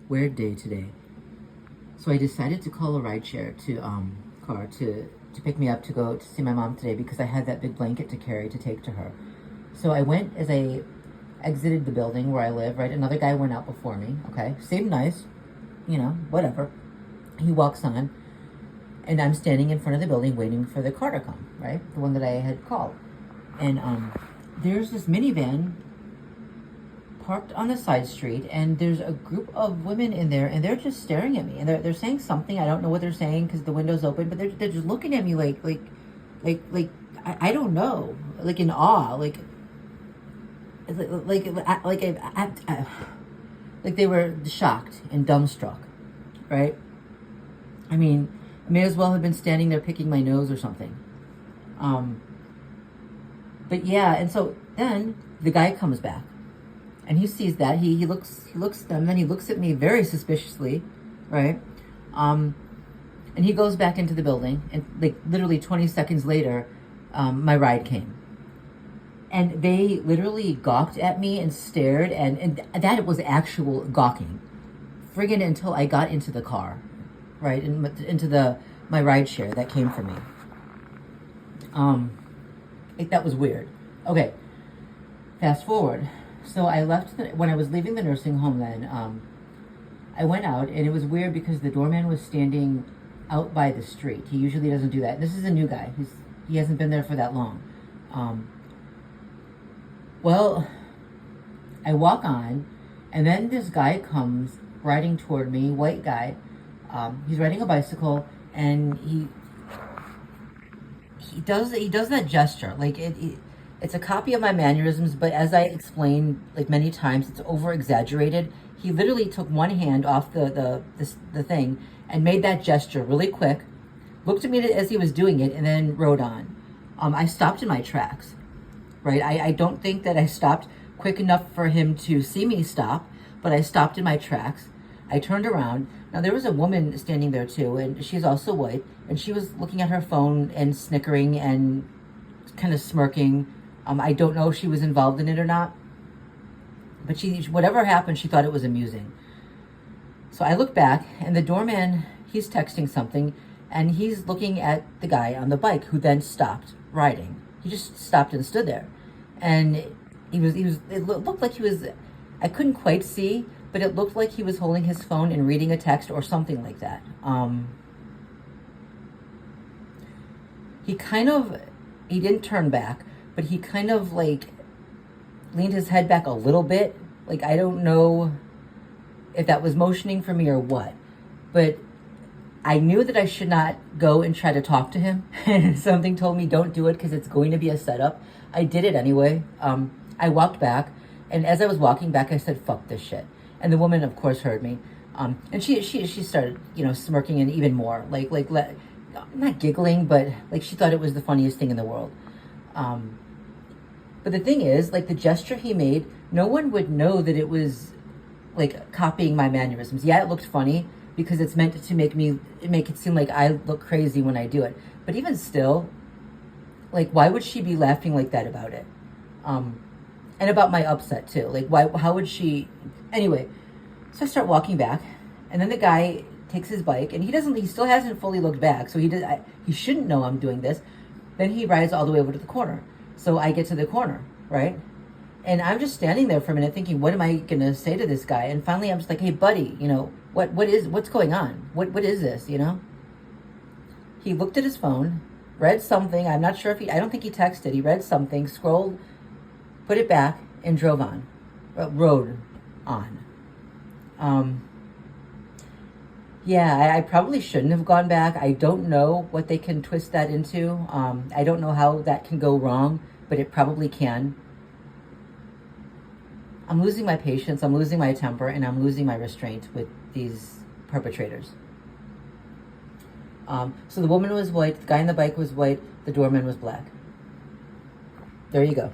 weird day today. So I decided to call a rideshare car to pick me up to go to see my mom today because I had that big blanket to carry to take to her. So I went as I exited the building where I live, right? Another guy went out before me, okay? Seemed nice, whatever. He walks on, and I'm standing in front of the building waiting for the car to come, right? The one that I had called. And there's this minivan parked on the side street, and there's a group of women in there, and they're just staring at me, and they're saying something. I don't know what they're saying because the window's open, but they're just looking at me like I don't know, like in awe, like they were shocked and dumbstruck, right? I mean, I may as well have been standing there picking my nose or something. But yeah, and so then the guy comes back. And he sees that, he looks at them, then he looks at me very suspiciously, right? And he goes back into the building, and like literally 20 seconds later, my ride came. And they literally gawked at me and stared, and that was actual gawking. Friggin' until I got into the car, right? Into my ride share that came for me. That was weird. Okay, fast forward. So I left, when I was leaving the nursing home then, I went out, and it was weird because the doorman was standing out by the street. He usually doesn't do that. This is a new guy. He hasn't been there for that long. Well, I walk on, and then this guy comes riding toward me, white guy. He's riding a bicycle, and he does that gesture, like it's a copy of my mannerisms, but as I explained like many times, it's over exaggerated. He literally took one hand off the thing and made that gesture really quick, looked at me as he was doing it, and then rode on. I stopped in my tracks, right? I don't think that I stopped quick enough for him to see me stop, but I stopped in my tracks. I turned around. Now there was a woman standing there too, and she's also white, and she was looking at her phone and snickering and kind of smirking. I don't know if she was involved in it or not, but whatever happened, she thought it was amusing. So I look back, and the doorman, he's texting something, and he's looking at the guy on the bike who then stopped riding. He just stopped and stood there, and it looked like he was, I couldn't quite see, but it looked like he was holding his phone and reading a text or something like that. He didn't turn back, but he kind of like leaned his head back a little bit. Like, I don't know if that was motioning for me or what, but I knew that I should not go and try to talk to him. And something told me don't do it because it's going to be a setup. I did it anyway. I walked back, and as I was walking back, I said, "Fuck this shit." And the woman, of course, heard me. And she started, smirking, and even more, like not giggling, but like she thought it was the funniest thing in the world. But the thing is, like, the gesture he made, no one would know that it was like copying my mannerisms. Yeah, it looked funny because it's meant to make it seem like I look crazy when I do it. But even still, like, why would she be laughing like that about it? And about my upset too. Like, how would she? Anyway, so I start walking back, and then the guy takes his bike, and he still hasn't fully looked back, so he shouldn't know I'm doing this. Then he rides all the way over to the corner. So I get to the corner, right? And I'm just standing there for a minute thinking, what am I going to say to this guy? And finally I'm just like, "Hey buddy, what's going on? What is this, He looked at his phone, read something. I'm not sure I don't think he texted. He read something, scrolled, put it back, and rode on. Yeah, I probably shouldn't have gone back. I don't know what they can twist that into. I don't know how that can go wrong, but it probably can. I'm losing my patience, I'm losing my temper, and I'm losing my restraint with these perpetrators. So the woman was white, the guy on the bike was white, the doorman was black. There you go.